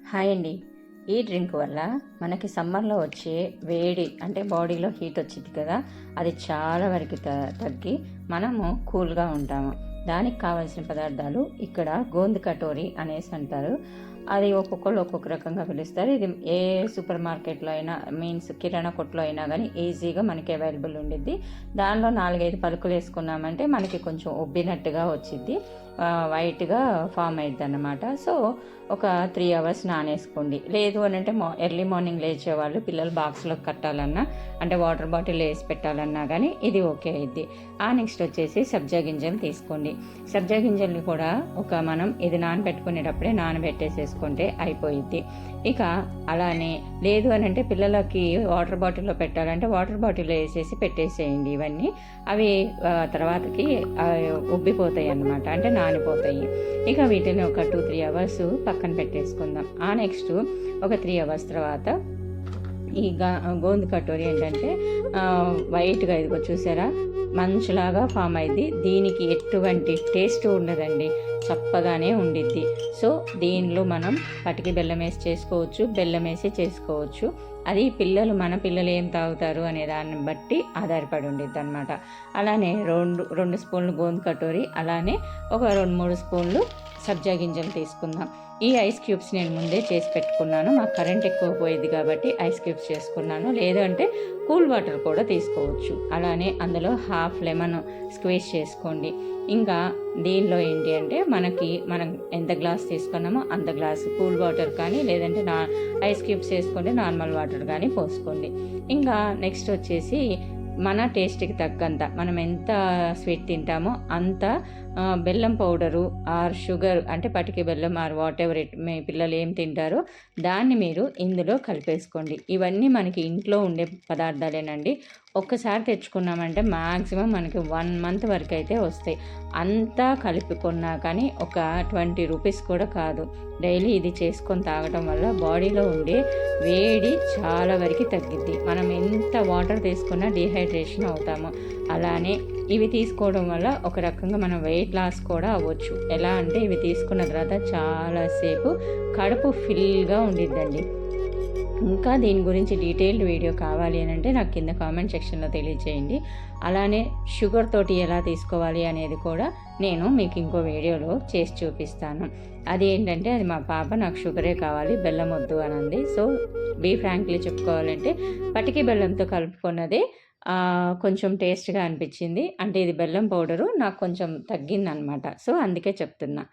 Hi అండి. ఈ drink వల్ల మనకి సమ్మర్లో వచ్చే వేడి అంటే బాడీలో హీట్ వచ్చింది కదా, అది చాలా వరకు తగ్గి మనము కూల్గా ఉంటాము. దానికి కావాల్సిన పదార్థాలు ఇక్కడ గోంద్ కటోరీ అనేసి అంటారు. అది ఒక్కొక్కళ్ళు ఒక్కొక్క రకంగా పిలుస్తారు. ఇది ఏ సూపర్ మార్కెట్లో అయినా మీన్స్ కిరాణా కొట్లో అయినా కానీ ఈజీగా మనకి అవైలబుల్ ఉండిద్ది. దానిలో 4-5 పలుకులు వేసుకున్నామంటే మనకి కొంచెం ఉబ్బినట్టుగా వచ్చిద్ది, వైట్గా ఫామ్ అయిద్ది అన్నమాట. సో ఒక 3 అవర్స్ నానేసుకోండి. లేదు అని అంటే ఎర్లీ మార్నింగ్ లేచేవాళ్ళు పిల్లలు బాక్స్లోకి కట్టాలన్నా అంటే వాటర్ బాటిల్ వేసి పెట్టాలన్నా కానీ ఇది ఓకే అయింది. నెక్స్ట్ వచ్చేసి సబ్జా గింజలు తీసుకోండి. సబ్జా గింజలు కూడా మనం ఇది నానబెట్టుకునేటప్పుడే నానబెట్టేసేసుకుంటే అయిపోయిద్ది. ఇక అలానే లేదు అని అంటే పిల్లలకి వాటర్ బాటిల్లో పెట్టాలంటే వాటర్ బాటిల్లో వేసేసి పెట్టేసేయండి. ఇవన్నీ అవి తర్వాతకి ఉబ్బిపోతాయి అన్నమాట, అంటే నానిపోతాయి. ఇక వీటిని ఒక 2-3 అవర్స్ పక్కన పెట్టేసుకుందాం. నెక్స్ట్ ఒక 3 అవర్స్ తర్వాత ఈ గోంద్ కటోరీ ఏంటంటే వైట్గా ఇదిగో చూసారా మంచులాగా ఫామ్ అయింది. దీనికి ఎటువంటి టేస్ట్ ఉండదండి, చప్పగానే ఉండిద్ది. సో దీనిలో మనం పటికి బెల్లం వేసి చేసుకోవచ్చు, బెల్లం వేసి చేసుకోవచ్చు. అది మన పిల్లలు ఏం తాగుతారు అనే దాన్ని బట్టి ఆధారపడి ఉండిద్ది అనమాట. అలానే 2 స్పూన్లు గోంద్ కటోరీ, అలానే ఒక 2-3 స్పూన్లు సబ్జా గింజలు తీసుకుందాం. ఈ ఐస్ క్యూబ్స్ నేను ముందే చేసి పెట్టుకున్నాను. మాకు కరెంట్ ఎక్కువ పోయేది కాబట్టి ఐస్ క్యూబ్స్ చేసుకున్నాను. లేదు అంటే కూల్ వాటర్ కూడా తీసుకోవచ్చు. అలానే అందులో హాఫ్ లెమన్ స్క్వీజ్ చేసుకోండి. ఇంకా దీనిలో ఏంటి అంటే మనం ఎంత గ్లాస్ తీసుకున్నామో అంత గ్లాసు కూల్ వాటర్ కానీ లేదంటే ఐస్ క్యూబ్స్ వేసుకోండి, నార్మల్ వాటర్ కానీ పోసుకోండి. ఇంకా నెక్స్ట్ వచ్చేసి మన టేస్ట్కి తగ్గంత మనం ఎంత స్వీట్ తింటామో అంత బెల్లం పౌడరు ఆర్ షుగర్ అంటే పటికి బెల్లం ఆర్ వాట్ ఎవర్ ఇట్ మీ పిల్లలు ఏం తింటారో దాన్ని మీరు ఇందులో కలిపేసుకోండి. ఇవన్నీ మనకి ఇంట్లో ఉండే పదార్థాలేనండి. ఒక్కసారి తెచ్చుకున్నామంటే మ్యాక్సిమం మనకి 1 మంత్ వరకు అయితే వస్తాయి. అంతా కలుపుకున్నా కానీ ఒక 20 రూపీస్ కూడా కాదు. డైలీ ఇది చేసుకొని తాగడం వల్ల బాడీలో ఉండే వేడి చాలా వరకు తగ్గిద్ది. మనం ఎంత వాటర్ తీసుకున్నా డీహైడ్రేషన్ అవుతాము. అలానే ఇవి తీసుకోవడం వల్ల ఒక రకంగా మనం వెయిట్ లాస్ కూడా అవ్వచ్చు. ఎలా అంటే ఇవి తీసుకున్న తర్వాత చాలాసేపు కడుపు ఫిల్గా ఉండిద్దండి. ఇంకా దీని గురించి డీటెయిల్డ్ వీడియో కావాలి అని అంటే నాకు కింద కామెంట్ సెక్షన్లో తెలియజేయండి. అలానే షుగర్ తోటి ఎలా తీసుకోవాలి అనేది కూడా నేను మీకు ఇంకో వీడియోలో చేసి చూపిస్తాను. అది ఏంటంటే అది మా పాప నాకు షుగరే కావాలి బెల్లం వద్దు అని అంది. సో ఫ్రాంక్లీ చెప్పుకోవాలంటే పటికి బెల్లంతో కలుపుకున్నదే కొంచెం టేస్ట్గా అనిపించింది. అంటే ఇది బెల్లం పౌడరు నాకు కొంచెం తగ్గిందనమాట. సో అందుకే చెప్తున్నా.